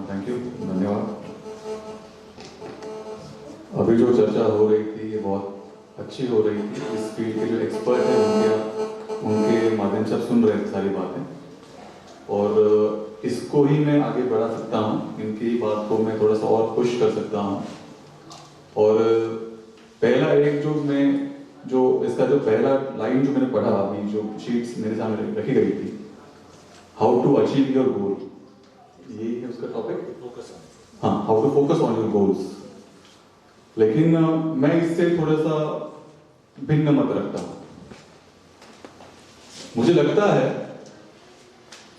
Thank you, धन्यवाद। अभी जो चर्चा हो रही थी ये बहुत अच्छी हो रही थी। इस फील्ड के जो एक्सपर्ट हैं उनके माध्यम से आप सुन रहे थे सारी बातें, और इसको ही मैं आगे बढ़ा सकता हूँ, इनकी बात को मैं थोड़ा सा और पुश कर सकता हूँ। और पहला एक जो इसका जो पहला लाइन जो मैंने पढ़ा अभी, जो शीट्स मेरे सामने रखी गई थी, how to achieve your goal, यही है उसका टॉपिक। हाँ, how to focus on your goals. लेकिन मैं इससे थोड़ा सा भिन्न मत रखता हूं। मुझे लगता है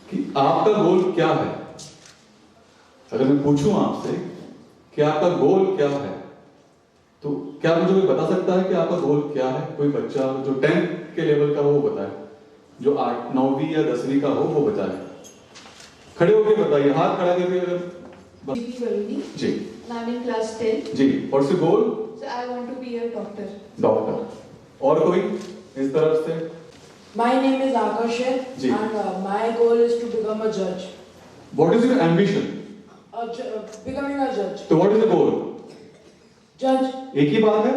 कि आपका गोल क्या है। अगर मैं पूछूं आपसे कि आपका गोल क्या है, तो क्या मुझे कोई बता सकता है कि आपका गोल क्या है? कोई बच्चा जो 10th के लेवल का हो वो बताए, जो 8, 9वीं या 10वीं का हो वो बताए। खड़े होकर बताइए, हाथ खड़ा करके। जी, I'm in class 10. जी, what's your goal? So I want to be a doctor. Doctor. और कोई इस तरफ से? My name is Akash ji. and my goal is to become a judge. What is your ambition? Becoming a judge. तो what is the goal? Judge. एक ही बात है?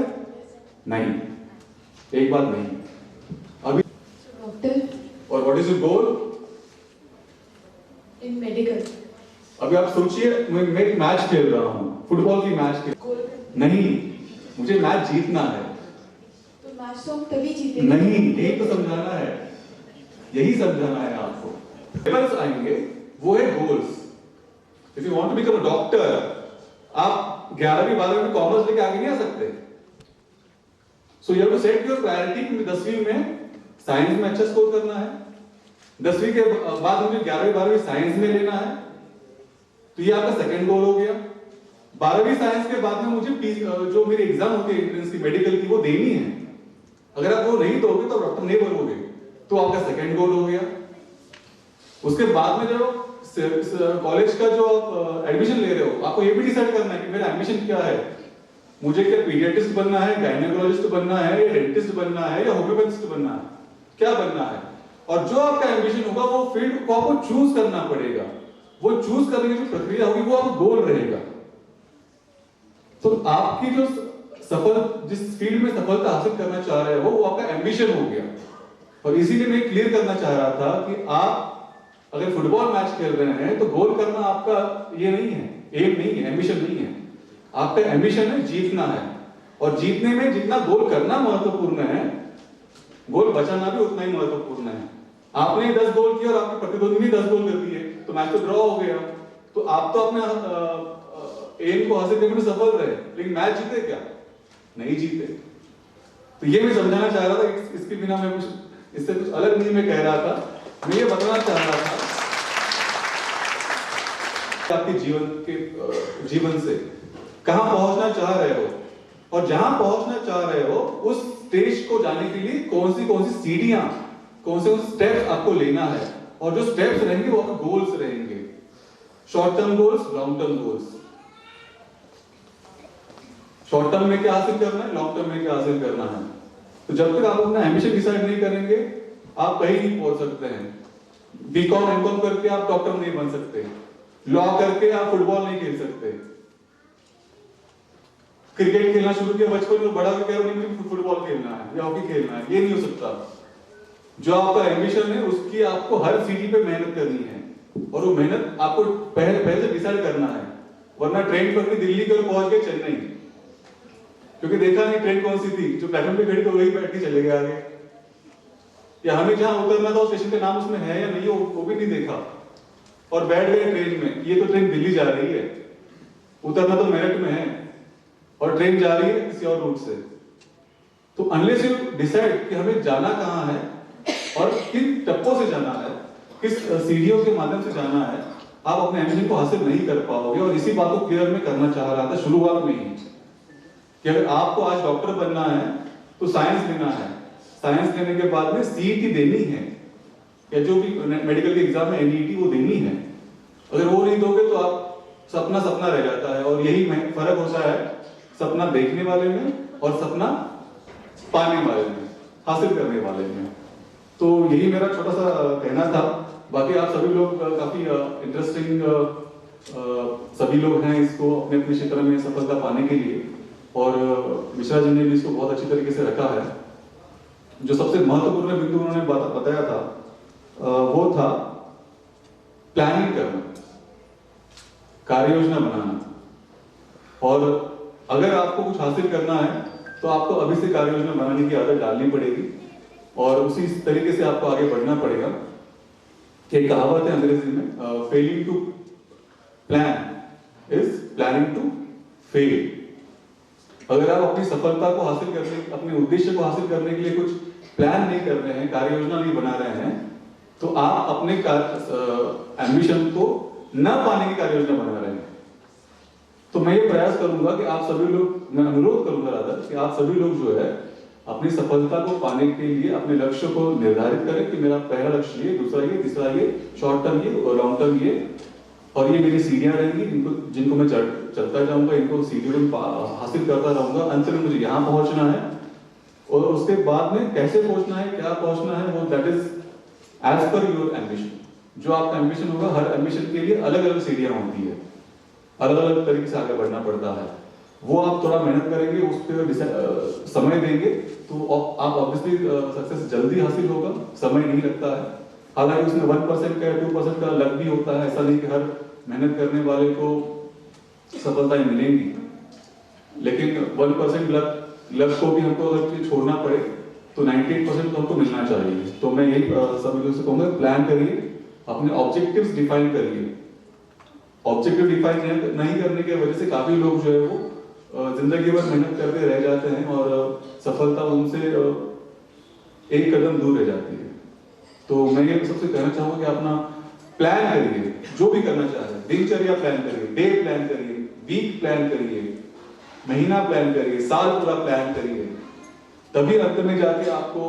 नहीं, एक बात नहीं। अभी Doctor और what is your goal? in medical. अभी आप सोचिए, मैं एक मैच खेल रहा हूँ, फुटबॉल की मैच खेल। Goal नहीं, मुझे मैच जीतना है। तो मैच तो हम तभी जीतेंगे। नहीं, यही तो समझाना है, यही समझाना है आपको। पेपर्स आएंगे, वो है goals. If you want to become a doctor, आप 11वीं 12वीं में कॉमर्स लेके आगे नहीं आ सकते। So you have to set your priority कि 10वीं में साइंस में अच्छा स्कोर करना है, 10वीं के बाद मुझे 11वीं 12वीं साइंस में लेना है, तो ये आपका सेकंड गोल हो गया। 12वीं साइंस के बाद में मुझे जो मेरी एग्जाम होती है एंट्रेंस की मेडिकल की, वो देनी है। अगर आप वो नहीं दोगे तो डॉक्टर नहीं बनोगे, तो आपका सेकंड गोल हो गया। उसके बाद में जो कॉलेज का जो आप एडमिशन ले रहे हो, आपको ये भी डिसाइड करना है कि मेरा एम्बिशन क्या है। मुझे क्या पीडियाट्रिस्ट बनना है, गायनेकोलॉजिस्ट बनना है, या डेंटिस्ट बनना है, या होम्योपैथिस्ट बनना है, क्या बनना है? और जो आपका एम्बिशन होगा वो फील्ड को आपको चूज करना पड़ेगा। वो चूज करने की जो प्रक्रिया होगी वो आपका गोल रहेगा। तो आपकी जो जिस फील्ड में सफलता हासिल करना चाह रहे हो वो आपका एम्बिशन हो गया। और इसीलिए मैं क्लियर करना चाह रहा था कि आप अगर फुटबॉल मैच खेल रहे हैं तो गोल करना आपका ये नहीं है, एम नहीं है, एम्बिशन नहीं है। आपका एम्बिशन है जीतना है, और जीतने में जितना गोल करना महत्वपूर्ण है, गोल बचाना भी उतना ही महत्वपूर्ण है। आपने 10 गोल किए और आपके प्रतिद्वंदी ने 10 गोल कर दिए तो मैच तो ड्रॉ हो गया। तो आप तो अपने एम को हासिल करने में सफल रहे, लेकिन मैच जीते क्या? नहीं जीते। तो ये मैं समझाना चाह रहा था। इसके बिना मैं इससे कुछ अलग नहीं मैं कह रहा था। मैं ये बताना चाह रहा था आपके जीवन से कहां पहुंचना चाह रहे हो, और जहां पहुंचना चाह रहे हो उस स्टेज को जाने के लिए कौन सी सीढ़ियां, कौन से स्टेप्स आपको लेना है। और जो स्टेप्स रहेंगे वो आपके गोल्स रहेंगे, short term goals, long term goals. Short term में क्या हासिल करना है, लॉन्ग टर्म में क्या हासिल करना है। तो जब तक आप अपना एम्बिशन डिसाइड नहीं करेंगे, आप कहीं नहीं पहुंच सकते हैं। बीकॉम एमकॉम करके आप डॉक्टर नहीं बन सकते, लॉ करके आप फुटबॉल नहीं खेल सकते, क्रिकेट खेलना शुरू किया बचपन में, बड़ा होकर नहीं मुझे फुटबॉल खेलना है या हॉकी खेलना है, ये नहीं हो सकता। जो आपका एम्बिशन है उसकी आपको हर सीढ़ी पे मेहनत करनी है, और वो मेहनत आपको पहले से डिसाइड करना है। वरना ट्रेन पकड़ी दिल्ली के और पहुंच गए चेन्नई, क्योंकि देखा नहीं ट्रेन कौन सी थी, जो प्लेटफॉर्म पे खड़ी तो वही बैठ के चले गए आगे। या हमें जहां उतरना था स्टेशन का नाम उसमें है या नहीं वो भी नहीं देखा, और बैठ गए ट्रेन में। ये तो ट्रेन दिल्ली जा रही है, उतरना तो मेरठ में है, और ट्रेन जा रही है किसी और रूट से। तो अनलेस यू डिसाइड कि हमें जाना कहां है और किन टप्पों से जाना है, किस सीढ़ियों के माध्यम से जाना है, आप अपने एम्बिशन को हासिल नहीं कर पाओगे। और इसी बात को क्लियर में करना चाह रहा था शुरुआत में ही, कि अगर आपको आज डॉक्टर बनना है तो साइंस लेना है, साइंस लेने के बाद में सीईटी देनी है, या जो भी मेडिकल के एग्जाम में एनईटी वो देनी है। अगर वो नहीं दोगे तो आप सपना रह जाता है। और यही फर्क होता है सपना देखने वाले में और सपना पाने वाले में, हासिल करने वाले में। तो यही मेरा छोटा सा कहना था। बाकी आप सभी लोग काफी इंटरेस्टिंग सभी लोग हैं इसको अपने अपने क्षेत्र में सफलता पाने के लिए, और मिश्रा जी ने भी इसको बहुत अच्छी तरीके से रखा है। जो सबसे महत्वपूर्ण बिंदु उन्होंने बताया था वो था प्लानिंग करना, कार्य योजना बनाना। और अगर आपको कुछ हासिल करना है तो आपको अभी से कार्य योजना बनाने की आदत डालनी पड़ेगी, और उसी तरीके से आपको आगे बढ़ना पड़ेगा। एक कहावत है अंग्रेजी में, failing to plan is planning to fail. अगर आप अपनी सफलता को हासिल करने, अपने उद्देश्य को हासिल करने के लिए कुछ प्लान नहीं कर रहे हैं, कार्य योजना नहीं बना रहे हैं, तो आप अपने एम्बिशन को न पाने की कार्य योजना बना रहे हैं। तो मैं ये प्रयास करूंगा कि आप सभी लोग, मैं अनुरोध करूंगा राधा कि आप सभी लोग जो है अपनी सफलता को पाने के लिए अपने लक्ष्य को निर्धारित करें कि मेरा पहला लक्ष्य ये, दूसरा ये, तीसरा ये, शॉर्ट टर्म ये और लॉन्ग टर्म ये, और ये मेरी सीढ़ियां रहेंगी जिनको मैं चलता जाऊंगा, इनको सीढ़ियों में हासिल करता रहूंगा। अंत में मुझे यहाँ पहुंचना है, और उसके बाद में कैसे पहुंचना है, क्या पहुंचना है, वो that is as per your ambition. जो आपका एम्बिशन होगा, हर एम्बिशन के लिए अलग अलग सीढ़ियां होती है, अलग अलग तरीके से आगे बढ़ना पड़ता है। वो आप थोड़ा मेहनत करेंगे, उस पर समय देंगे, तो आप ऑब्वियसली सक्सेस जल्दी हासिल होगा, समय नहीं लगता है। हालांकि उसमें 1% का 2% का लक भी होता है, ऐसा नहीं कि हर मेहनत करने वाले को सफलताएं मिलेंगी, लेकिन 1% लक को भी हमको अगर छोड़ना पड़े तो 98% तो हमको मिलना चाहिए। तो मैं यही सभी लोगों से कहूंगा, प्लान करिए, अपने ऑब्जेक्टिव्स डिफाइन करिए। ऑब्जेक्टिव डिफाइन नहीं करने की वजह से काफी लोग जो है वो जिंदगी भर मेहनत करते रह जाते हैं, और सफलता उनसे एक कदम दूर रह जाती है। तो मैं ये सबसे कहना चाहूंगा कि अपना प्लान करिए, जो भी करना चाह रहे हैं, दिनचर्या प्लान करिए, डे प्लान करिए, वीक प्लान करिए, महीना प्लान करिए, साल पूरा प्लान करिए, तभी अंत में जाके आपको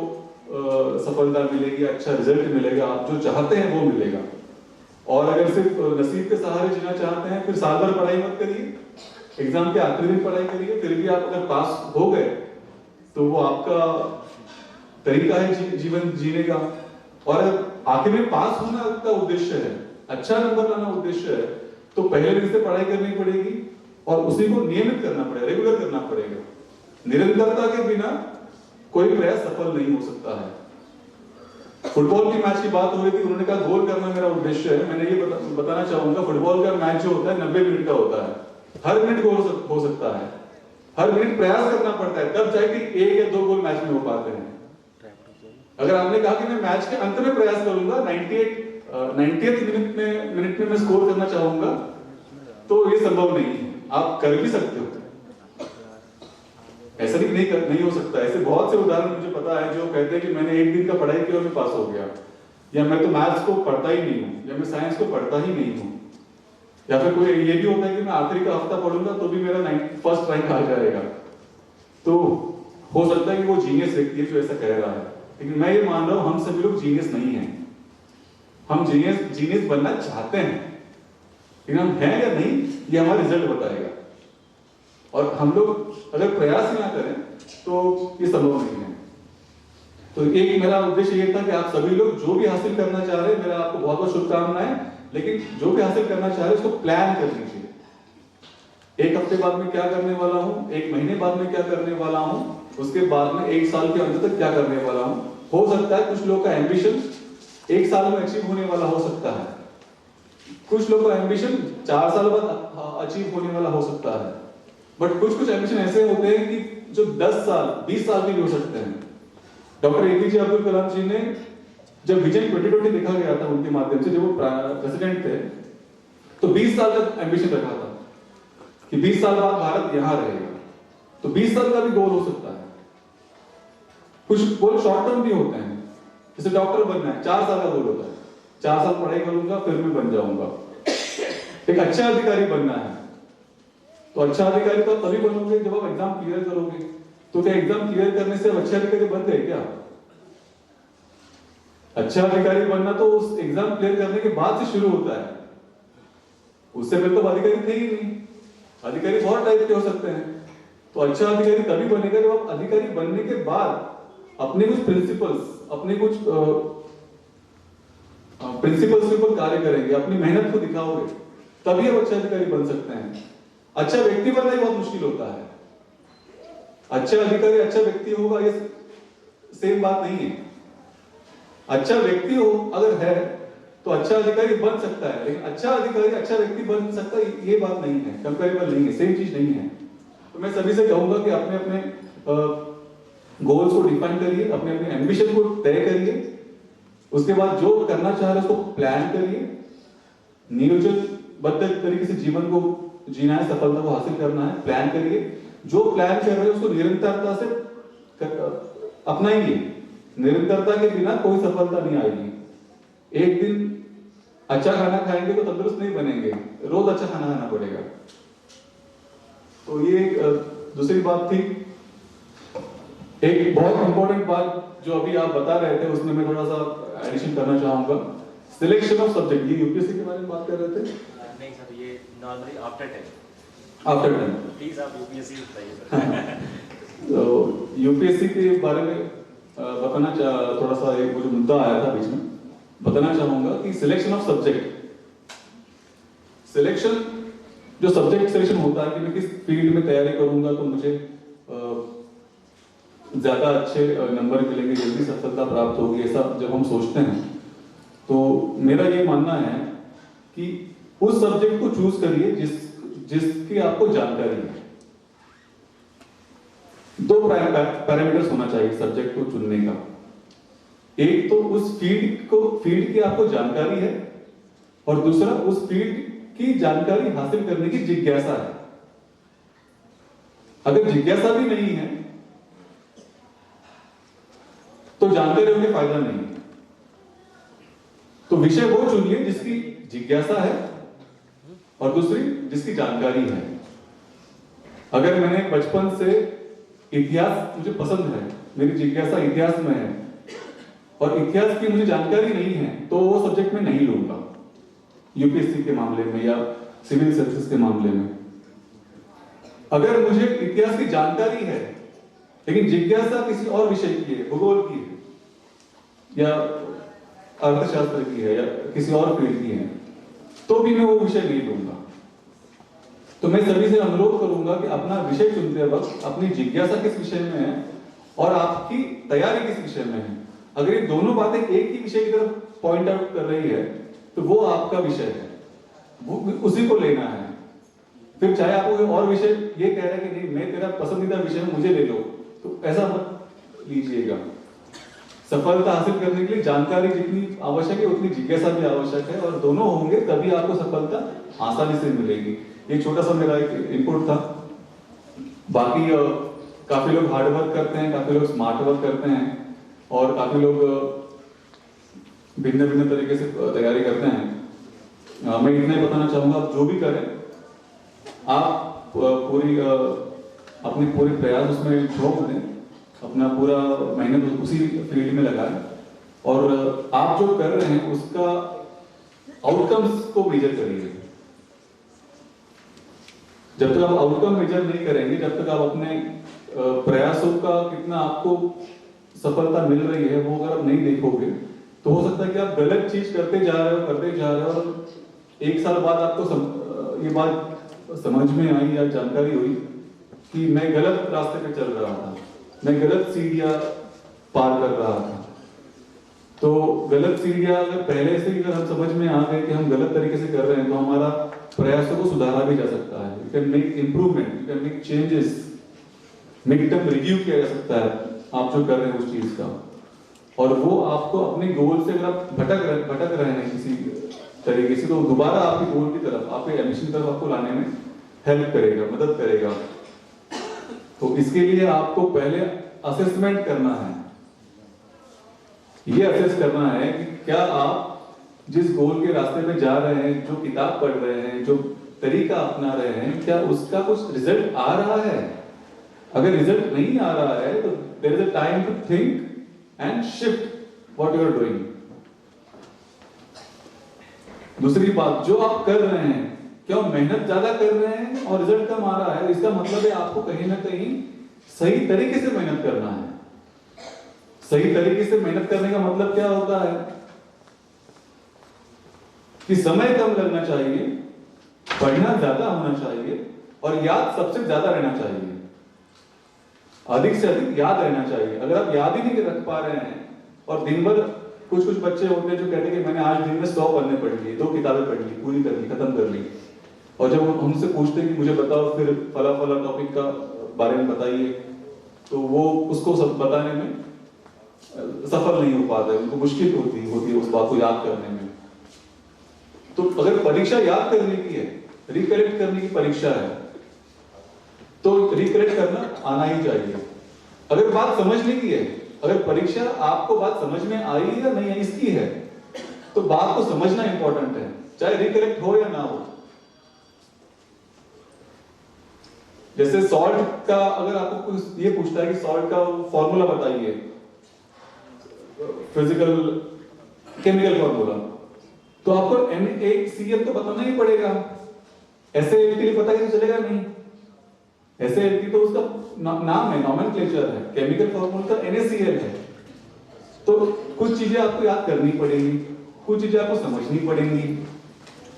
सफलता मिलेगी, अच्छा रिजल्ट मिलेगा, आप जो चाहते हैं वो मिलेगा। और अगर सिर्फ नसीब के सहारे जीना चाहते हैं, फिर साल भर पढ़ाई मत करिए, एग्जाम के आखिरी दिन पढ़ाई करिए, फिर भी आप अगर पास हो गए तो वो आपका तरीका है जीवन जीने का। और आखिर में पास होना का उद्देश्य है, अच्छा नंबर लाना उद्देश्य है, तो पहले दिन से पढ़ाई करनी पड़ेगी और उसी को नियमित करना पड़ेगा, रेगुलर करना पड़ेगा। निरंतरता के बिना कोई प्रयास सफल नहीं हो सकता है। फुटबॉल की मैच की बात हो रही थी, उन्होंने कहा गोल करना मेरा उद्देश्य है। मैंने ये बताना चाहूंगा, फुटबॉल का मैच जो होता है 90 मिनट का होता है, हर मिनट गोल हो सकता है, हर मिनट प्रयास करना पड़ता है, तब जाके 1 या 2 गोल मैच में हो पाते हैं। अगर आपने कहा कि मैं मैच के अंत में प्रयास करूंगा, 90th मिनट में मैं स्कोर करना चाहूंगा, तो ये संभव नहीं है। आप कर भी सकते हो, ऐसा नहीं हो सकता। ऐसे बहुत से उदाहरण मुझे पता है जो कहते हैं कि मैंने 1 दिन का पढ़ाई किया और मैं पास हो गया, या मैं तो मैथ्स को पढ़ता ही नहीं हूं, या मैं साइंस को पढ़ता ही नहीं हूं, या फिर कोई ये भी होता है कि मैं आखिरी का हफ्ता पढ़ूंगा तो भी मेरा फर्स्ट रैंक आ जाएगा। तो हो सकता है कि वो जीनियस व्यक्ति है जो ऐसा कह रहा है, लेकिन मैं ये मान रहा हूं हम सभी लोग जीनियस नहीं हैं। हम जीनियस बनना चाहते हैं, लेकिन हम हैं या नहीं ये हमारा रिजल्ट बताएगा। और हम लोग अगर प्रयास ही ना करें तो ये संभव नहीं है। तो एक मेरा उद्देश्य ये था कि आप सभी लोग जो भी हासिल करना चाह रहे हैं, मेरा आपको बहुत बहुत शुभकामनाएं, लेकिन जो भी हासिल करना चाह रहे हैं उसको प्लान कर लीजिए। 1 हफ्ते बाद में क्या करने वाला हूं, 1 महीने बाद में क्या करने वाला हूं, उसके बाद में 1 साल के अंत तक क्या करने वाला हूं। हो सकता है कुछ लोग का एम्बिशन 1 साल में अचीव होने वाला हो सकता है, कुछ लोग का एम्बिशन 4 साल बाद अचीव होने वाला हो सकता है, बट कुछ एम्बिशन ऐसे होते हैं कि जो 10 साल 20 साल भी हो सकते हैं। डॉक्टर एपीजे अब्दुल कलाम जी ने जब विजन 2020 लिखा गया था उनके माध्यम से, जब वो प्रेसिडेंट थे, तो 20 साल तक एम्बिशन रखा था कि 20 साल बाद भारत यहां रहेगा। तो 20 साल का भी गोल हो सकता है। कुछ गोल शॉर्ट टर्म भी होते हैं, जैसे डॉक्टर बनना है 4 साल का गोल होता है, 4 साल पढ़ाई करूंगा फिर मैं बन जाऊंगा। एक अच्छा अधिकारी बनना है, तो अच्छा अधिकारी तो तभी बनोगे जब आप एग्जाम क्लियर करोगे। तो क्या एग्जाम क्लियर करने से अच्छे अधिकारी बन गए क्या? अच्छा अधिकारी बनना तो उस एग्जाम क्लियर करने के बाद से शुरू होता है, उससे पहले तो अधिकारी थे ही नहीं। अधिकारी बहुत टाइप के हो सकते हैं, तो अच्छा अधिकारी तभी बनेगा जब आप अधिकारी बनने के बाद अपने कुछ प्रिंसिपल्स, अपने कुछ प्रिंसिपल्स के ऊपर कार्य करेंगे, अपनी मेहनत को दिखाओगे, तभी आप अच्छा अधिकारी बन सकते हैं। अच्छा व्यक्ति बनना ही बहुत मुश्किल होता है। अच्छा अधिकारी अच्छा व्यक्ति होगा ये सेम बात नहीं है। अच्छा व्यक्ति हो अगर है तो अच्छा अधिकारी बन सकता है, लेकिन अच्छा अधिकारी अच्छा व्यक्ति बन सकता है ये बात नहीं है, कंपेरेबल नहीं है, सेम चीज नहीं है। तो मैं सभी से कहूंगा कि अपने अपने गोल्स को डिफाइन करिए, अपने अपने एम्बिशन को तय करिए, उसके बाद जो करना चाह रहे हैं उसको प्लान करिए, नियोजनबद्ध तरीके से जीवन को जीना है, सफलता को हासिल करना है, प्लान करिए। जो प्लान कर रहे हैं उसको निरंतरता से अपनाइए। निरंतरता के बिना कोई सफलता नहीं आएगी। एक दिन अच्छा खाना खाएंगे तो तंदुरुस्त नहीं बनेंगे, रोज अच्छा खाना खाना पड़ेगा। तो ये दूसरी बात थी। एक बहुत इंपॉर्टेंट बात जो अभी आप बता रहे थे उसमें मैं थोड़ा सा एडिशन करना चाहूंगा। सिलेक्शन ऑफ सब्जेक्ट, ये यूपीएससी के बारे में बात कर रहे थे? नहीं सर, ये नॉर्मली आफ्टर 10। आफ्टर 10 प्लीज आप यूपीएससी बताइए सर। तो यूपीएससी के बारे में बताना थोड़ा सा एक जो मुद्दा आया था बीच में, बताना चाहूंगा कि सिलेक्शन ऑफ सब्जेक्ट, सिलेक्शन जो सब्जेक्ट सिलेक्शन होता है कि मैं किस फील्ड में तैयारी करूंगा तो मुझे ज्यादा अच्छे नंबर मिलेंगे, जल्दी सफलता प्राप्त होगी, ऐसा जब हम सोचते हैं तो मेरा ये मानना है कि उस सब्जेक्ट को चूज करिए जिसकी आपको जानकारी है। दो पैरामीटर्स होना चाहिए सब्जेक्ट को चुनने का। एक तो उस फील्ड की आपको जानकारी है, और दूसरा उस फील्ड की जानकारी हासिल करने की जिज्ञासा है। अगर जिज्ञासा भी नहीं है तो जानकारी होने फायदा नहीं है। तो विषय वो चुनिए जिसकी जिज्ञासा है और दूसरी जिसकी जानकारी है। अगर मैंने बचपन से इतिहास मुझे पसंद है, मेरी जिज्ञासा इतिहास में है, और इतिहास की मुझे जानकारी नहीं है, तो वो सब्जेक्ट मैं नहीं लूंगा यूपीएससी के मामले में या सिविल सर्विसेज के मामले में। अगर मुझे इतिहास की जानकारी है लेकिन जिज्ञासा किसी और विषय की है, भूगोल की है या अर्थशास्त्र की है या किसी और फील्ड की है, तो भी मैं वो विषय नहीं लूंगा। तो मैं सभी से अनुरोध करूंगा कि अपना विषय चुनते वक्त अपनी जिज्ञासा किस विषय में है और आपकी तैयारी किस विषय में है। अगर ये दोनों बातें एक ही विषय की तरफ पॉइंट आउट कर रही है तो वो आपका विषय है, वो उसी को लेना है। फिर चाहे आपको कोई और विषय ये कह रहा है कि नहीं मैं तेरा पसंदीदा विषय मुझे ले लो, तो ऐसा मत लीजिएगा। सफलता हासिल करने के लिए जानकारी जितनी आवश्यक है उतनी जिज्ञासा भी आवश्यक है, और दोनों होंगे तभी आपको सफलता आसानी से मिलेगी। ये छोटा सा मेरा एक इनपुट था। बाकी काफी लोग हार्ड वर्क करते हैं, काफी लोग स्मार्ट वर्क करते हैं, और काफी लोग भिन्न भिन्न तरीके से तैयारी करते हैं। मैं इतना ही बताना चाहूंगा, आप जो भी करें आप अपने पूरे प्रयास उसमें झोंक दें, अपना पूरा मेहनत उसी फील्ड में लगाएं, और आप जो कर रहे हैं उसका आउटकम्स को मेजर करिए। जब तक आप आउटकम मेजर नहीं करेंगे, जब तक आप अपने प्रयासों का कितना आपको सफलता मिल रही है वो अगर आप नहीं देखोगे, तो हो सकता है कि आप गलत चीज करते जा रहे हो, और एक साल बाद आपको ये बात समझ में आई या जानकारी हुई कि मैं गलत रास्ते पे चल रहा था, मैं गलत सीढ़ियां पार कर रहा था। तो गलत सीढ़ियां अगर पहले से ही अगर हम समझ में आ गए कि हम गलत तरीके से कर रहे हैं, तो हमारा प्रयासों को सुधारा भी जा सकता है। You can make improvement, you can make changes, mid term review किया जा सकता है आप जो कर रहे हैं उस चीज का, और वो आपको अपने गोल से अगर आप भटक रहे हैं किसी तरीके से, तो दोबारा आपके गोल की तरफ, आपके एम्बिशन की तरफ आपको लाने में हेल्प करेगा, मदद करेगा। तो इसके लिए आपको पहले असेसमेंट करना है, ये असेस करना है कि क्या आप जिस गोल के रास्ते में जा रहे हैं, जो किताब पढ़ रहे हैं, जो तरीका अपना रहे हैं, क्या उसका कुछ रिजल्ट आ रहा है। अगर रिजल्ट नहीं आ रहा है तो there is a time to think and shift what you are doing. दूसरी बात, जो आप कर रहे हैं कि आप मेहनत ज्यादा कर रहे हैं और रिजल्ट कम आ रहा है, इसका मतलब है आपको कहीं ना कहीं सही तरीके से मेहनत करना है। सही तरीके से मेहनत करने का मतलब क्या होता है कि समय कम लगना चाहिए, पढ़ना ज्यादा होना चाहिए और याद सबसे ज्यादा रहना चाहिए। अधिक से अधिक याद रहना चाहिए। अगर आप याद ही नहीं रख पा रहे हैं और दिन भर, कुछ बाच्चे होते हैं जो कहते हैं कि मैंने आज दिन में 100 पन्ने पढ़ लिए, 2 किताबें पढ़ ली, पूरी कर ली, खत्म कर ली, और जब हमसे पूछते हैं कि मुझे बताओ फिर फला फला टॉपिक का बारे में बताइए, तो वो उसको सब बताने में सफल नहीं हो पाते, उनको मुश्किल होती है उस बात को याद करने में। तो अगर परीक्षा याद करने की है, रिकलेक्ट करने की परीक्षा है, तो रिकलेक्ट करना आना ही चाहिए। अगर बात समझने की है, अगर परीक्षा आपको बात समझ में आई या नहीं आई इसकी है, तो बात को समझना इंपॉर्टेंट है, चाहे रिकलेक्ट हो या ना हो। जैसे सॉल्ट का, अगर आपको ये पूछता है कि सॉल्ट का फॉर्मूला बताइए, फिजिकल केमिकल फॉर्मूला, तो आपको NaCl तो बताना ही पड़ेगा। SaLT पता ही चलेगा नहीं। SaLT तो उसका नाम है, नॉमेनक्लेचर है, केमिकल फॉर्मूला का NaCl है। तो कुछ चीजें आपको याद करनी पड़ेगी, कुछ चीजें आपको समझनी पड़ेंगी।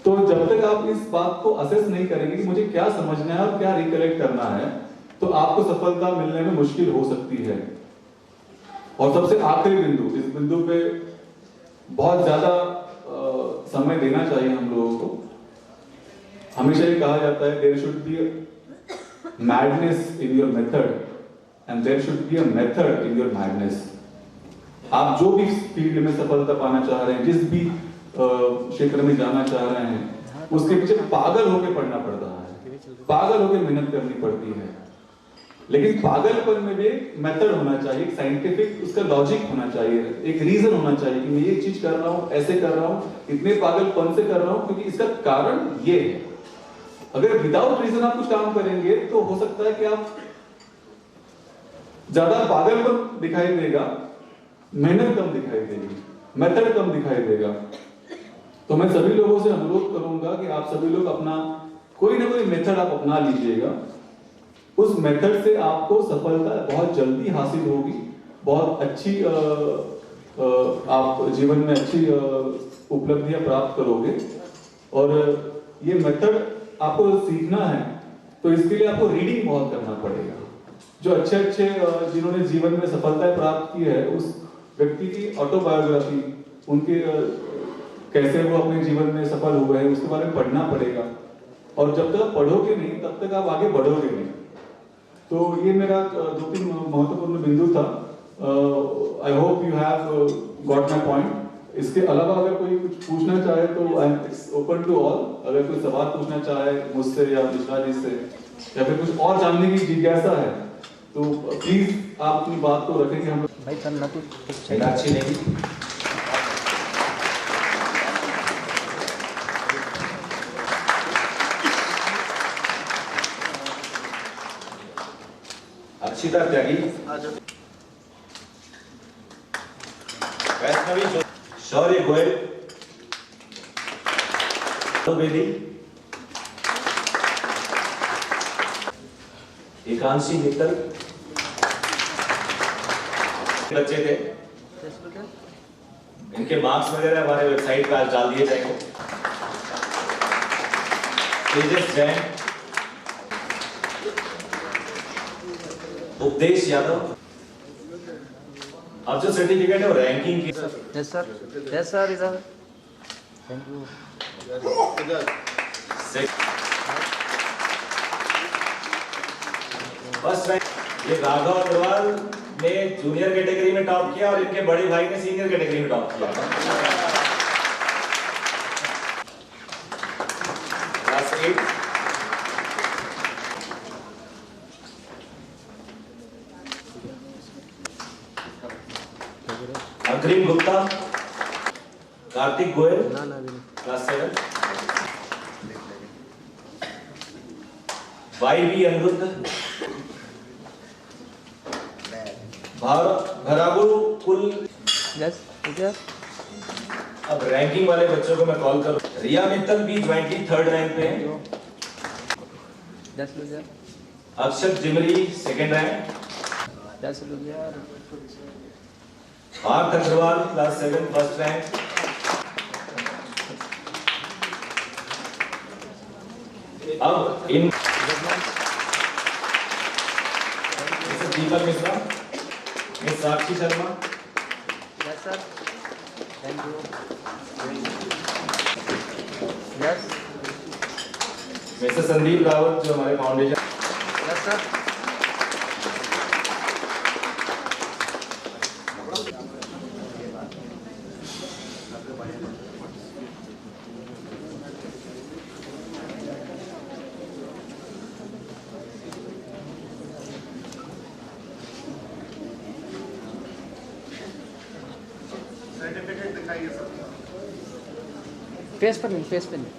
तो जब तक आप इस बात को असेस नहीं करेंगे कि मुझे क्या समझना है और क्या रिकलेक्ट करना है, तो आपको सफलता मिलने में मुश्किल हो सकती है। और सबसे आखिरी बिंदु, इस बिंदु पे बहुत ज्यादा समय देना चाहिए हम लोगों को। हमेशा ये कहा जाता है there should be madness in your method and there should be a method in your madness. आप जो भी फील्ड में सफलता पाना चाह रहे हैं, जिस भी क्षेत्र में जाना चाह रहे हैं, उसके पीछे पागल होकर पढ़ना पड़ता है, पागल होकर मेहनत करनी पड़ती है। लेकिन पागलपन में भी एक मेथड होना चाहिए, एक साइंटिफिक उसका लॉजिक होना चाहिए, एक रीजन होना चाहिए कि मैं ये चीज कर रहा हूं, ऐसे कर रहा हूं, इतने पागलपन से कर रहा हूं क्योंकि इसका कारण ये है। अगर विदाउट रीजन आप कुछ काम करेंगे तो हो सकता है कि आप ज्यादा पागलपन दिखाई देगा, मेहनत कम दिखाई देगी, मेथड कम दिखाई देगा। तो मैं सभी लोगों से अनुरोध करूंगा कि आप सभी लोग अपना कोई ना कोई मेथड आप अपना लीजिएगा। उस मेथड से आपको सफलता बहुत जल्दी हासिल होगी, बहुत अच्छी आप जीवन में अच्छी उपलब्धियां प्राप्त करोगे। और ये मेथड आपको सीखना है तो इसके लिए आपको रीडिंग बहुत करना पड़ेगा। जो अच्छे जिन्होंने जीवन में सफलता प्राप्त की है, उस व्यक्ति की ऑटोबायोग्राफी, उनके कैसे वो अपने जीवन में सफल हुए हैं, उसके बारे में पढ़ना पड़ेगा। और जब तक आप पढ़ोगे नहीं तब तक आप आगे बढ़ोगे नहीं। तो ये मेरा 2-3 महत्वपूर्ण बिंदु था। I hope you have got my point. इसके अलावा अगर कोई कुछ पूछना चाहे तो I am open to all. अगर कोई सवाल पूछना चाहे मुझसे या मिश्रा जी से, या फिर कुछ और जानने की जिज्ञासा है, तो प्लीज आप अपनी बात को रखेंगे। हम भाई करना तो अच्छी नहीं। अक्षिता त्यागी, वैष्णवी शौर्य गोयल, बेदी, एकांशी मित्तल, बच्चे थे। इनके मार्क्स वगैरह हमारे वेबसाइट पर आज डाल दिए जाएंगे। तेजस जैन, उपदेश यादव। अब जो सर्टिफिकेट है वो रैंकिंग की। यस सर इधर थैंक यू। फर्स्ट रैंक ये राघव अग्रवाल ने जूनियर कैटेगरी में टॉप किया और इनके बड़े भाई ने सीनियर कैटेगरी में टॉप किया। क्लास 8। अग्रिम गुप्ता, कार्तिक गोयल, क्लास 7। YB अनिरुद्ध, भरागुरु कुल, यस इधर अब रैंकिंग वाले बच्चों को मैं कॉल करूं। रिया मित्तल भी ज्वाइंटली 3rd रैंक पे है। 10 लोग यार, अक्षत जिमरी 2nd रैंक। 10 लोग यार। Parth Agarwal class 7 1st rank. अब इन Deepak Mishra, miss Sakshi Sharma, yes sir, thank you. Yes mister Sandeep Rawat जो हमारे फाउंडेशन। Yes sir. सर्टिफिकेट दिखाइए सर। फेस पर नहीं, फेस पे नहीं।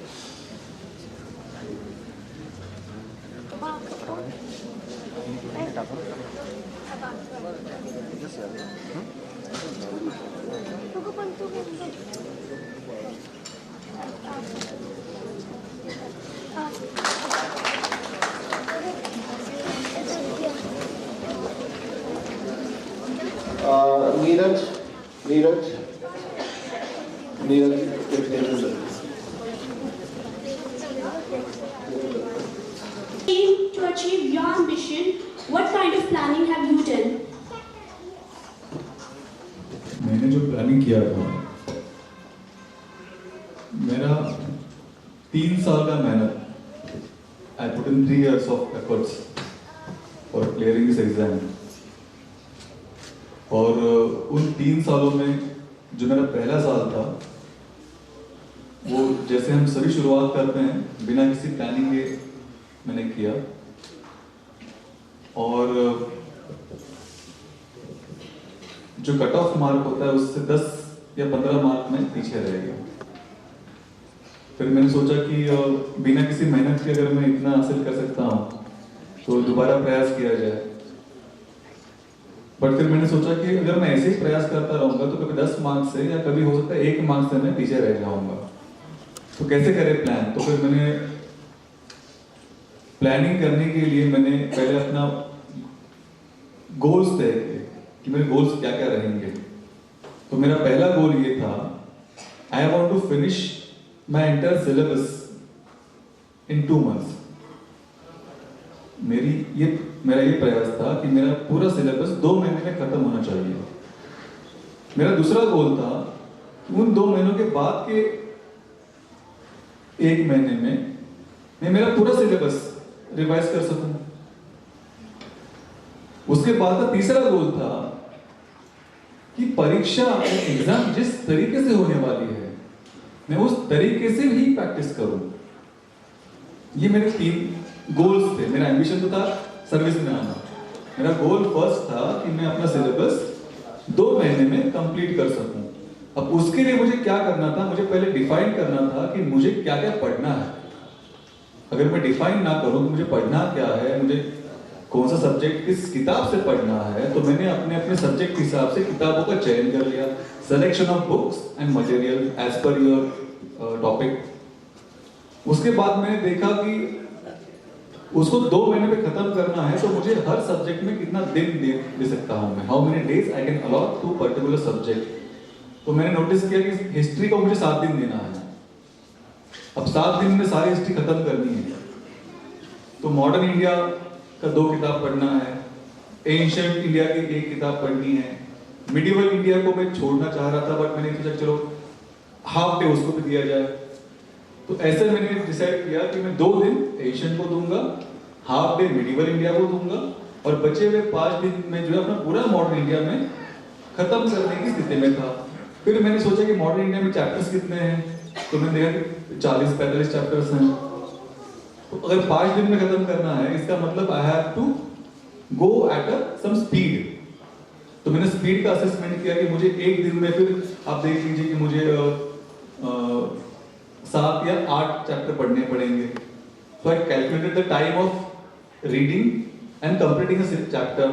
Neeraj Neeraj Neeraj To achieve your ambition, what kind of planning have you done? मैंने जो प्लानिंग किया था, मेरा 3 साल का मेहनत, I put in 3 years of efforts for clearing this exam. और उन 3 सालों में जो मेरा पहला साल था, वो जैसे हम सभी शुरुआत करते हैं बिना किसी प्लानिंग के मैंने किया, और जो कट ऑफ मार्क होता है उससे 10 या 15 मार्क में पीछे रह गया। फिर मैंने सोचा कि बिना किसी मेहनत के अगर मैं इतना हासिल कर सकता हूँ तो दोबारा प्रयास किया जाए। बट फिर मैंने सोचा कि अगर मैं ऐसे ही प्रयास करता रहूंगा तो कभी 10 मार्क्स से या कभी हो सकता है 1 मार्क्स से मैं पीछे रह जाऊंगा। तो कैसे करें प्लान? तो फिर मैंने प्लानिंग करने के लिए मैंने पहले अपना गोल्स तय किए कि मेरे गोल्स क्या क्या रहेंगे। तो मेरा पहला गोल ये था, I want to finish my entire syllabus in 2 months। मेरा ये प्रयास था कि मेरा पूरा सिलेबस 2 महीने में खत्म होना चाहिए। मेरा दूसरा गोल था उन 2 महीनों के बाद के 1 महीने में मैं मेरा पूरा सिलेबस रिवाइज कर सकूं। उसके बाद का तीसरा गोल था कि परीक्षा एग्जाम जिस तरीके से होने वाली है मैं उस तरीके से ही प्रैक्टिस करूं। ये मेरे 3 गोल्स थे। मेरा एम्बिशन तो था सर्विस में आना। मेरा गोल फर्स्ट था कि मैं अपना सिलेबस 2 महीने में कंप्लीट कर सकूं। अब उसके लिए मुझे क्या करना था? मुझे पहले डिफाइन करना था कि मुझे क्या क्या पढ़ना है। अगर मैं डिफाइन ना करूं कि मुझे पढ़ना क्या है, मुझे कौन सा सब्जेक्ट किस किताब से पढ़ना है, तो मैंने अपने अपने सब्जेक्ट के हिसाब से किताबों का चयन कर लिया। Selection of books and material as per your topic. उसके बाद मैंने देखा कि उसको 2 महीने में खत्म करना है, तो मुझे हर सब्जेक्ट में कितना दिन दे सकता हूं मैं, how many days I can allot to particular subject. तो मैंने नोटिस किया कि हिस्ट्री को मुझे 7 दिन देना है। अब 7 दिन में सारी हिस्ट्री खत्म करनी है। तो मॉडर्न इंडिया का 2 किताब पढ़ना है, एंशिएंट इंडिया की 1 किताब पढ़नी है। मिडिवल इंडिया को मैं छोड़ना चाह रहा था, बट मैंने सोचा चलो हाफ डे उसको भी दिया जाए। तो ऐसे मैंने डिसाइड किया कि मैं 2 दिन एशियन को दूंगा, हाफ डे मिडिवल इंडिया को दूंगा, और बचे हुए 5 दिन में जो है अपना पूरा मॉडर्न इंडिया में खत्म करने की स्थिति में था। फिर मैंने सोचा कि मॉडर्न इंडिया में चैप्टर्स कितने हैं, तो मैंने देखा कि 40-45 चैप्टर्स हैं। तो अगर 5 दिन में खत्म करना है, इसका मतलब I have to go at some speed. तो मैंने स्पीड का असेसमेंट किया कि मुझे 1 दिन में, फिर आप देख लीजिए कि मुझे 7 या 8 चैप्टर पढ़ने पड़ेंगे। तो I calculated the time of reading and completing a chapter.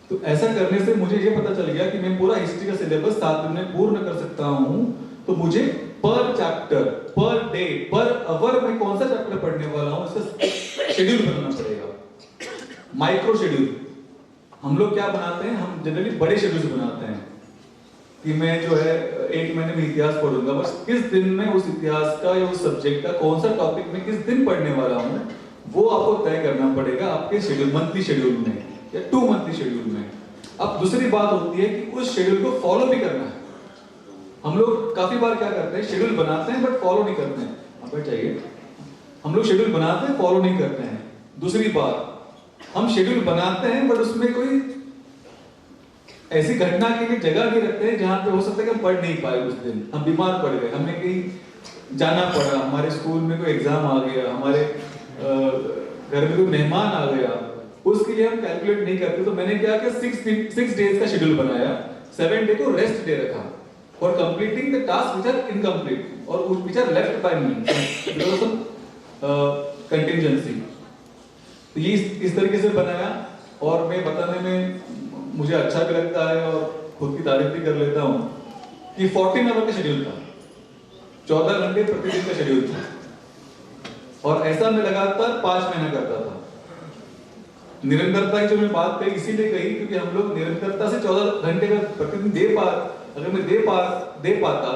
तो ऐसा करने से मुझे ये पता चल गया कि मैं पूरा हिस्ट्री का सिलेबस 7 दिन में पूर्ण कर सकता हूँ। तो तो मुझे पर chapter, per day, per hour मैं कौन सा चैप्टर पढ़ने वाला हूं इसका शेड्यूल बनाना पड़ेगा। माइक्रो शेड्यूल हम लोग क्या बनाते हैं, हम जनरली बड़े शेड्यूल बनाते हैं कि मैं जो है 1 महीने में इतिहास पढ़ूंगा, बस किस दिन में उस इतिहास का या उस सब्जेक्ट का कौन सा टॉपिक में किस दिन पढ़ने वाला हूं वो आपको तय करना पड़ेगा आपके शेड्यूल, मंथली शेड्यूल में या 2 मंथली शेड्यूल में। अब दूसरी बात होती है कि उस शेड्यूल को फॉलो भी करना है। हम लोग काफी बार क्या करते हैं, शेड्यूल बनाते हैं बट फॉलो नहीं करते हैं। आप चाहिए हम लोग शेड्यूल बनाते हैं, फॉलो नहीं करते हैं। दूसरी बात, हम शेड्यूल बनाते हैं बट उसमें कोई ऐसी घटना के लिए जगह नहीं रखते हैं जहां पे हो सकता है कि हम पढ़ नहीं पाए उस दिन, हम बीमार पड़ गए, हमें कहीं जाना पड़ा, हमारे स्कूल में कोई एग्जाम आ गया, हमारे घर में कोई मेहमान आ गया, उसके लिए हम कैलकुलेट नहीं करते। तो मैंने क्या किया, 6 डेज का शेड्यूल बनाया, 7 डे को रेस्ट डे रखा for completing the task which are incomplete और which are left by me because of contingency. तो ये इस तरीके से बनाया और मैं बताने में मुझे अच्छा भी लगता है और खुद की तारीफ भी कर लेता हूँ कि 14 आवर का शेड्यूल था, 14 घंटे प्रतिदिन का शेड्यूल था और ऐसा मैं लगातार 5 महीना करता था। निरंतरता की जो मैं बात कही इसीलिए कही क्योंकि हम लोग निरंतरता से 14 घंटे का प्रतिदिन अगर मैं दे पाता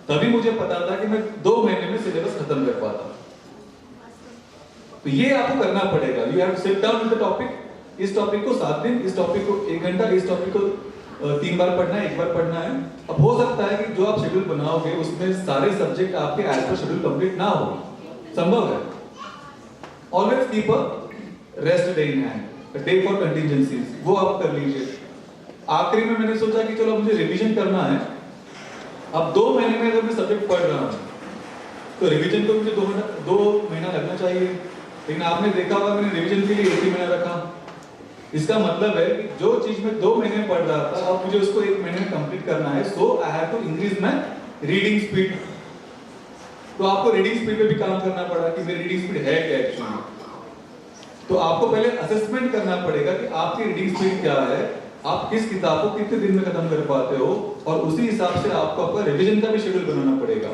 तभी मुझे पता था कि मैं 2 महीने में सिलेबस खत्म कर पाता। तो ये आपको करना पड़ेगा। You have to sit down with the topic, इस टॉपिक को 7 दिन, इस टॉपिक को 1 घंटा, इस टॉपिक को 3 बार पढ़ना है, 1 बार पढ़ना है। अब हो सकता है कि जो आप शेड्यूल बनाओगे उसमें सारे सब्जेक्ट आपके एज पर शेड्यूल कंप्लीट ना हो, संभव है। Always keep a rest day in hand, a day for contingencies, वो आप कर लीजिए। आखिरी में मैंने सोचा कि चलो मुझे रिवीजन करना है। अब 2 महीने में अगर मैं सब्जेक्ट पढ़ रहा हूँ तो रिवीजन को मुझे 2 महीना लगना चाहिए, लेकिन आपने देखा होगा मैंने रिवीजन के लिए 1 ही महीना रखा। इसका मतलब है कि जो चीज मैं 2 महीने में पढ़ रहा था अब मुझे उसको 1 महीने में कंप्लीट करना है। So I have to increase my reading speed. तो आपको रीडिंग स्पीड पे भी काम करना पड़ा कि मेरी रीडिंग स्पीड है क्या एक्चुअली। तो आपको पहले असेसमेंट करना पड़ेगा कि आपकी रीडिंग स्पीड क्या है, आप किस किताब को कितने दिन में खत्म कर पाते हो और उसी हिसाब से आपको आपका रिवीजन का भी शेड्यूल बनाना पड़ेगा।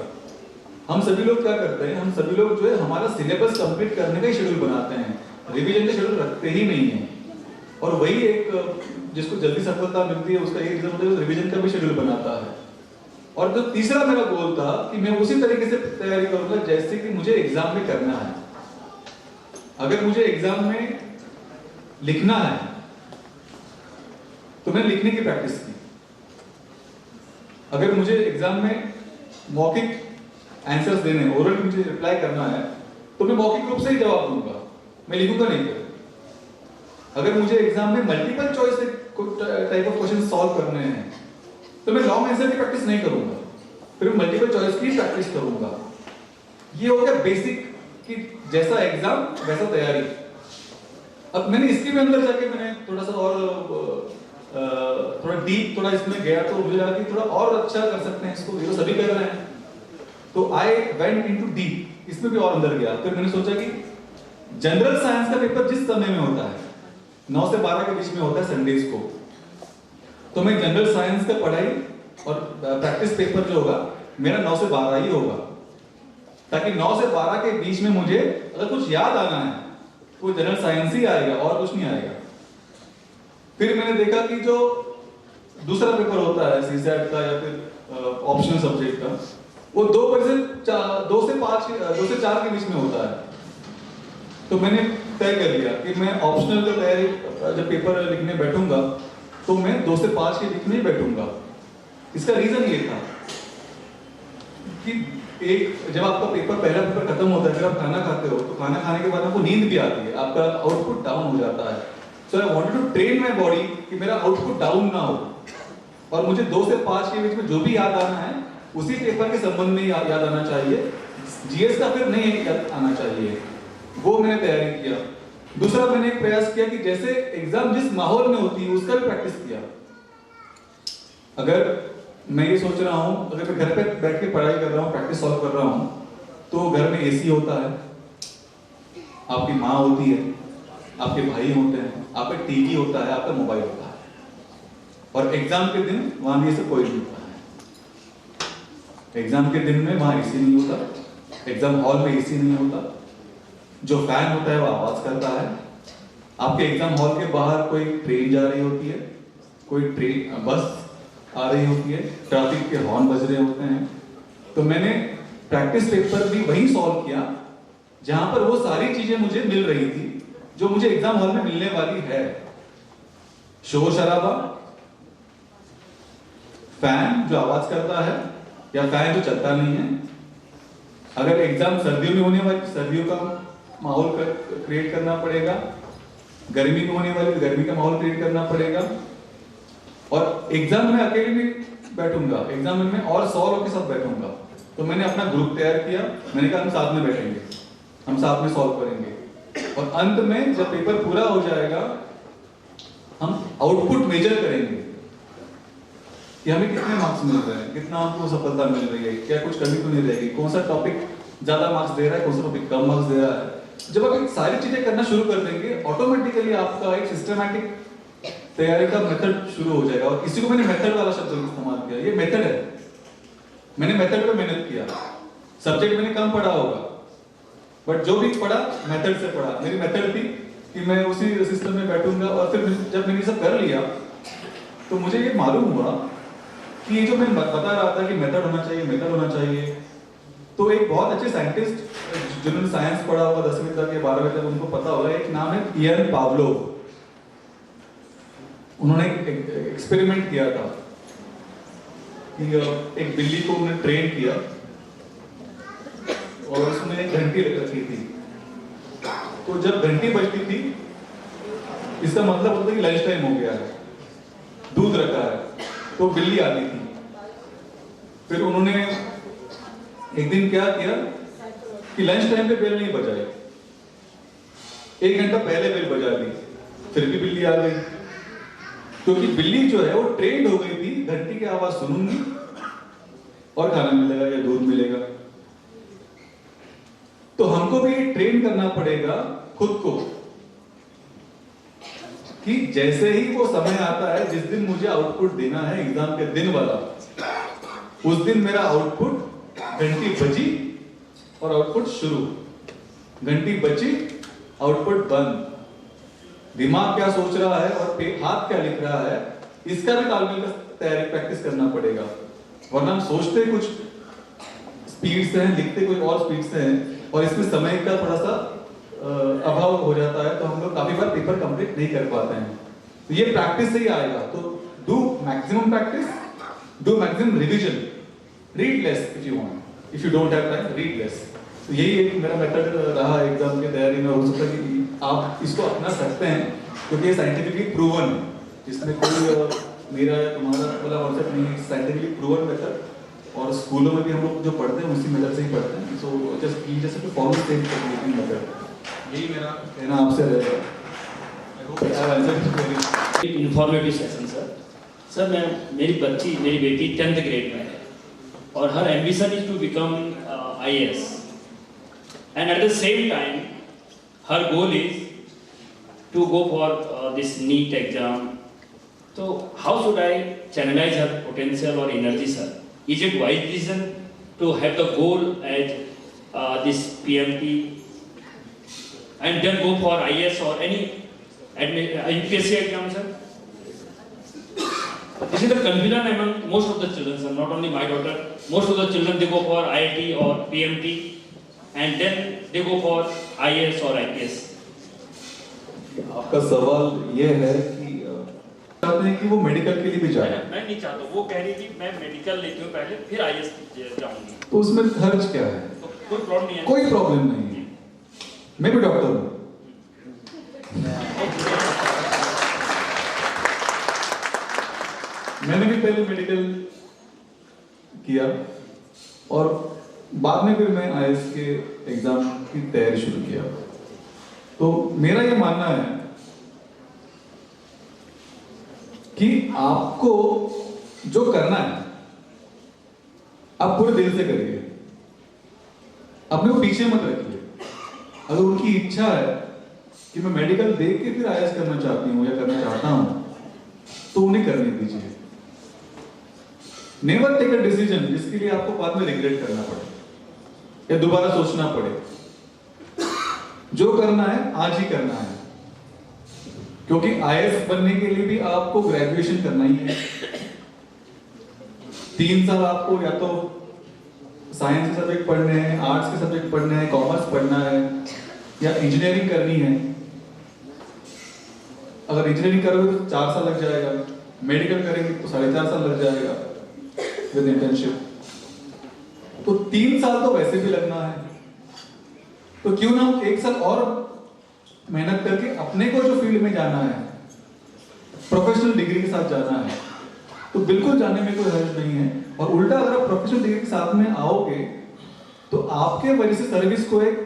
हम सभी लोग क्या करते हैं, हम सभी लोग जो है हमारा सिलेबस कंप्लीट करने का ही शेड्यूल बनाते हैं, रिवीजन का शेड्यूल रखते ही नहीं है। और वही एक जिसको जल्दी सफलता मिलती है उसका एक रीजन होता है रिवीजन का भी शेड्यूल बनाता है। और जो तीसरा मेरा गोल था कि मैं उसी तरीके से तैयारी करूंगा जैसे कि मुझे एग्जाम में करना है। अगर मुझे एग्जाम में लिखना है तो मैंने लिखने की प्रैक्टिस की। अगर मुझे एग्जाम में मौखिक आंसर्स देने, ओरल मुझे रिप्लाई करना है तो मैं मौखिक रूप से ही जवाब दूंगा, मैं लिखूंगा नहीं। अगर मुझे एग्जाम में multiple choice type of question solve करने हैं तो मैं लॉन्ग आंसर की प्रैक्टिस नहीं करूंगा, फिर मल्टीपल चॉइस की प्रैक्टिस करूंगा। ये हो गया बेसिक कि जैसा एग्जाम वैसा तैयारी। अब मैंने इसके भी अंदर जाके मैंने थोड़ा सा और थोड़ा डीप थोड़ा इसमें गया तो मुझे लगा कि थोड़ा और अच्छा कर सकते हैं इसको, ये तो सभी कर रहे हैं। तो आई वेंट इनटू डीप, इसमें भी और अंदर गया। फिर मैंने सोचा कि जनरल साइंस का पेपर जिस समय में होता है 9 से 12 के बीच में होता है संडेज को, तो मैं जनरल साइंस का पढ़ाई और प्रैक्टिस पेपर जो होगा मेरा 9 से 12 ही होगा, ताकि 9 से 12 के बीच में मुझे अगर कुछ याद आना है वो जनरल साइंस ही आएगा और कुछ नहीं आएगा। फिर मैंने देखा कि जो दूसरा पेपर होता है सीसेट का या फिर ऑप्शनल सब्जेक्ट का, वो 2 से 4 के बीच में होता है। तो मैंने तय कर लिया कि मैं ऑप्शनल का तैयारी जब पेपर लिखने बैठूंगा तो मैं 2 से 5 के लिखने ही बैठूंगा। इसका रीजन ये था कि एक जब आपका पेपर पहला पेपर खत्म होता है फिर आप खाना खाते हो तो खाना खाने के बाद आपको नींद भी आती है, आपका आउटपुट डाउन हो जाता है। So I wanted to train my body कि मेरा आउटपुट डाउन ना हो और मुझे 2 से 5 के बीच में जो भी याद आना है उसी पेपर के संबंध में याद आना चाहिए, जीएस का फिर नहीं याद आना चाहिए। वो मैंने तैयारी किया। दूसरा मैंने एक प्रयास किया कि जैसे एग्जाम जिस माहौल में होती है उसका भी प्रैक्टिस किया। अगर मैं ये सोच रहा हूं, अगर मैं घर पे बैठ के पढ़ाई कर रहा हूं, प्रैक्टिस सॉल्व कर रहा हूं, तो घर में एसी होता है, आपकी माँ होती है, आपके भाई होते हैं, आपका टीवी होता है, आपका मोबाइल होता है, और एग्जाम के दिन वहां भी से कोई नहीं होता है। एग्जाम के दिन में वहाँ एसी नहीं होता, एग्जाम हॉल में एसी नहीं होता, जो फैन होता है वो आवाज करता है। आपके एग्जाम हॉल के बाहर कोई ट्रेन जा रही होती है, कोई ट्रेन बस आ रही होती है, ट्रैफिक के हॉर्न बज रहे होते हैं। तो मैंने प्रैक्टिस पेपर भी वही सॉल्व किया जहां पर वो सारी चीजें मुझे मिल रही थी जो मुझे एग्जाम हॉल में मिलने वाली है। शोर शराबा, फैन जो आवाज करता है या फैन जो चलता नहीं है। अगर एग्जाम सर्दियों में होने वाली, सर्दियों का माहौल क्रिएट करना पड़ेगा, गर्मी में होने वाली गर्मी का माहौल क्रिएट करना पड़ेगा। और एग्जाम में अकेले भी बैठूंगा, एग्जाम में और 100 लोग के साथ बैठूंगा। तो मैंने अपना ग्रुप तैयार किया, मैंने कहा हम साथ में बैठेंगे, हम साथ में सॉल्व करेंगे, और अंत में जब पेपर पूरा हो जाएगा हम आउटपुट मेजर करेंगे कि हमें कितने मार्क्स मिल रहे हैं, कितना हमको सफलता मिल रही है, क्या कुछ कमी तो नहीं रहेगी, कौन सा टॉपिक ज्यादा मार्क्स दे रहा है, कौन सा टॉपिक कम मार्क्स दे रहा है। जब आप ये सारी चीजें करना शुरू कर देंगे, ऑटोमेटिकली आपका एक सिस्टमैटिक तैयारी का मेथड शुरू हो जाएगा। और इसी को मैंने मेथड वाला शब्द इस्तेमाल किया, ये मेथड है। मैंने मेथड पे मेहनत किया। सब्जेक्ट मैंने कम पढ़ा होगा, बट जो भी पढ़ा मेथड से पढ़ा। मेरी मेथड थी कि मैं उसी सिस्टम में बैठूंगा। और फिर जब मैंने सब कर लिया तो मुझे ये मालूम हुआ कि ये जो मैं बता रहा था कि मेथड होना चाहिए, मेथड होना चाहिए, तो एक बहुत अच्छे साइंटिस्ट जिन्होंने साइंस पढ़ा होगा 10वीं तक या 12वीं तक, उनको पता होगा, एक नाम है इयान पावलोव। उन्होंने एक एक्सपेरिमेंट किया था कि एक बिल्ली को उन्होंने ट्रेन किया और उसमें एक घंटी रखी थी। तो जब घंटी बजती थी इसका मतलब होता है कि लंच टाइम हो गया है, दूध रखा है, तो बिल्ली आती थी। फिर उन्होंने एक दिन क्या किया कि लंच टाइम पे बेल नहीं बजाई, 1 घंटा पहले बेल बजा दी, फिर भी बिल्ली आ गई। क्योंकि बिल्ली जो है वो ट्रेंड हो गई थी, घंटी की आवाज सुनूंगी और खाना मिलेगा या दूध मिलेगा। तो हमको भी ट्रेन करना पड़ेगा खुद को कि जैसे ही वो समय आता है, जिस दिन मुझे आउटपुट देना है एग्जाम के दिन वाला, उस दिन मेरा आउटपुट, घंटी बजी और आउटपुट शुरू, घंटी बची आउटपुट बंद। दिमाग क्या सोच रहा है और हाथ क्या लिख रहा है, इसका भी तालमेल का तैयारी प्रैक्टिस करना पड़ेगा। वरना हम सोचते कुछ स्पीड से हैं, लिखते कोई और स्पीड से हैं, और इसमें समय का थोड़ा सा अभाव हो जाता है, तो हम लोग काफी बार पेपर कंप्लीट नहीं कर पाते हैं। तो ये प्रैक्टिस से ही आएगा। तो do maximum practice, do maximum revision, read less if you want, if you don't have time read less. तो यही एक मेरा मेथड रहा एग्जाम की तैयारी में। हो सकता है कि आप इसको अपना सकते हैं, क्योंकि ये साइंटिफिकली प्रूवन है, इसमें कोई मेरा या तुम्हारा वाला कॉन्सेप्ट नहीं है, साइंटिफिकली प्रूवन मेथड। और स्कूलों में भी हम लोग जो पढ़ते हैं उसी मेथड से ही पढ़ते हैं। So just you just to follow same technique method. यही मेरा कहना आपसे रहेगा। I hope I have answered this query. Informative session sir मेरी बेटी 10th ग्रेड में है और her ambition is to become IAS, and at the same time her goal is to go for this NEET exam. तो how should I channelize her potential और energy sir? Is it wise decision to have the goal as this PMT and then go for IAS or any UPSC exam, sir? This is the confusion among most of the children, sir. Not only my daughter, most of the children they go for IIT or PMT and then they go for IAS or IPS. आपका सवाल ये है कि चाहते हैं कि वो medical के लिए भी जाए। मैं नहीं चाहता, वो कह रही थी मैं मेडिकल लेती हूँ पहले फिर IAS जाऊंगी। तो उसमें हर्ज क्या है? तो कोई प्रॉब्लम नहीं है। कोई प्रॉब्लम नहीं है, मैं भी डॉक्टर हूँ। मैंने भी पहले मेडिकल किया और बाद में फिर मैं IAS के एग्जाम की तैयारी शुरू किया। तो मेरा ये मानना है कि आपको जो करना है आप पूरे दिल से करिए, अपने को पीछे मत रखिए। अगर उनकी इच्छा है कि मैं मेडिकल देख के फिर IAS करना चाहती हूँ या करना चाहता हूँ, तो उन्हें करने दीजिए। नेवर टेक अ डिसीजन जिसके लिए आपको बाद में रिग्रेट करना पड़े या दोबारा सोचना पड़े। जो करना है आज ही करना है, क्योंकि आईएएस बनने के लिए भी आपको ग्रेजुएशन करना ही है। 3 साल आपको या तो साइंस के सब्जेक्ट पढ़ने हैं, आर्ट्स के सब्जेक्ट पढ़ने हैं, कॉमर्स पढ़ना है या इंजीनियरिंग करनी है। अगर इंजीनियरिंग करोगे तो 4 साल लग जाएगा, मेडिकल करेंगे तो 4.5 साल लग जाएगा विद इंटर्नशिप। तो 3 साल तो वैसे भी लगना है, तो क्यों ना 1 साल और मेहनत करके अपने को जो फील्ड में जाना है, प्रोफेशनल डिग्री के साथ जाना है, तो बिल्कुल जाने में कोई हर्ज नहीं है। और उल्टा अगर आप प्रोफेशनल डिग्री के साथ में आओगे तो आपके वजह से सर्विस को एक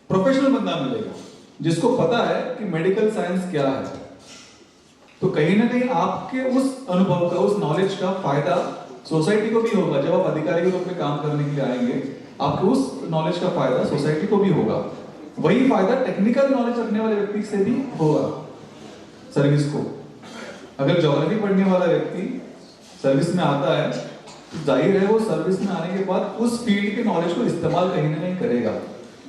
प्रोफेशनल बंदा मिलेगा जिसको पता है कि मेडिकल साइंस क्या है। तो कहीं ना कहीं आपके उस अनुभव का, उस नॉलेज का फायदा सोसाइटी को भी होगा। जब आप अधिकारी के रूप में काम करने के लिए आएंगे, आपके उस नॉलेज का फायदा सोसाइटी को भी होगा। वही फायदा टेक्निकल नॉलेज रखने वाले व्यक्ति से भी होगा सर्विस को। अगर ज्योग्राफी पढ़ने वाला व्यक्ति सर्विस में आता है तो जाहिर है वो सर्विस में आने के बाद उस फील्ड के नॉलेज को इस्तेमाल कहीं ना कहीं करेगा।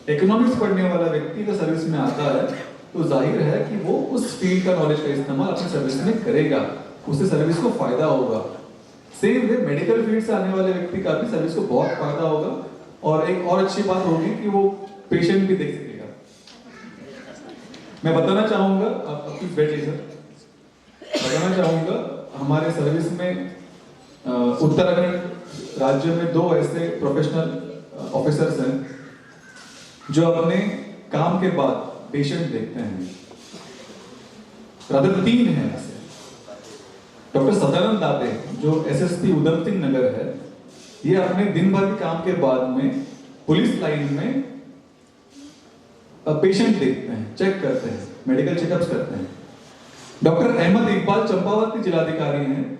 इकोनॉमिक्स पढ़ने वाला व्यक्ति अगर सर्विस में आता है तो जाहिर है कि वो उस फील्ड का नॉलेज का इस्तेमाल अपनी सर्विस में करेगा, उससे सर्विस को फायदा होगा। सेम वे मेडिकल फील्ड से आने वाले व्यक्ति का भी सर्विस को बहुत फायदा होगा। और एक और अच्छी बात होगी कि वो पेशेंट भी देख सकेगा। मैं बताना चाहूंगा, आप प्लीज बैठिए सर, बताना चाहूंगा हमारे सर्विस में उत्तराखंड राज्य में 2 ऐसे प्रोफेशनल ऑफिसर्स हैं जो अपने काम के बाद पेशेंट देखते हैं। रादर 3 हैं ऐसे। डॉक्टर सदानंद दाते जो एसएसपी उधम सिंह नगर है, ये अपने दिन भर के काम के बाद में पुलिस लाइन में पेशेंट देखते हैं, चेक करते हैं, मेडिकल चेकअप्स करते हैं। डॉक्टर अहमद इकबाल चंपावत के जिलाधिकारी हैं,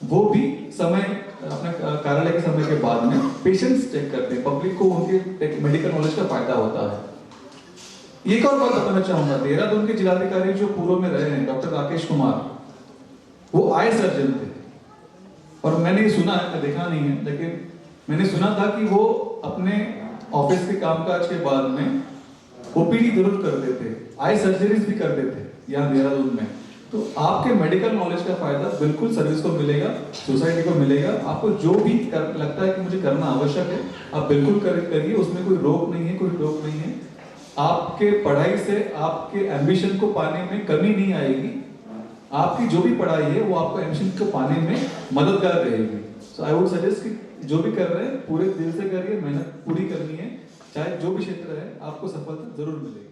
वो भी समय अपने कार्यालय के समय के बाद में पेशेंट्स चेक करते हैं। पब्लिक को उनके मेडिकल नॉलेज का फायदा होता है। एक और बात बताना चाहूंगा, देहरादून के जिलाधिकारी जो पूर्व में रहे हैं डॉक्टर राकेश कुमार, वो आई सर्जन थे। और मैंने ये सुना है, मैं देखा नहीं है, लेकिन मैंने सुना था कि वो अपने ऑफिस के कामकाज के बाद में ओपीडी जरूर करते थे, आई सर्जरीज भी करते थे यहाँ देहरादून में। तो आपके मेडिकल नॉलेज का फायदा बिल्कुल सर्विस को मिलेगा, सोसाइटी को मिलेगा। आपको जो भी लगता है कि मुझे करना आवश्यक है, आप बिल्कुल करिए, उसमें कोई रोक नहीं है, कोई रोक नहीं है। आपके पढ़ाई से आपके एम्बिशन को पाने में कमी नहीं आएगी। आपकी जो भी पढ़ाई है वो आपको एम्बिशन को पाने में मददगार रहेगी। सो आई वुड सजेस्ट कि जो भी कर रहे हैं पूरे दिल से करिए, मेहनत पूरी करनी है, चाहे जो भी क्षेत्र है, आपको सफलता जरूर मिलेगी।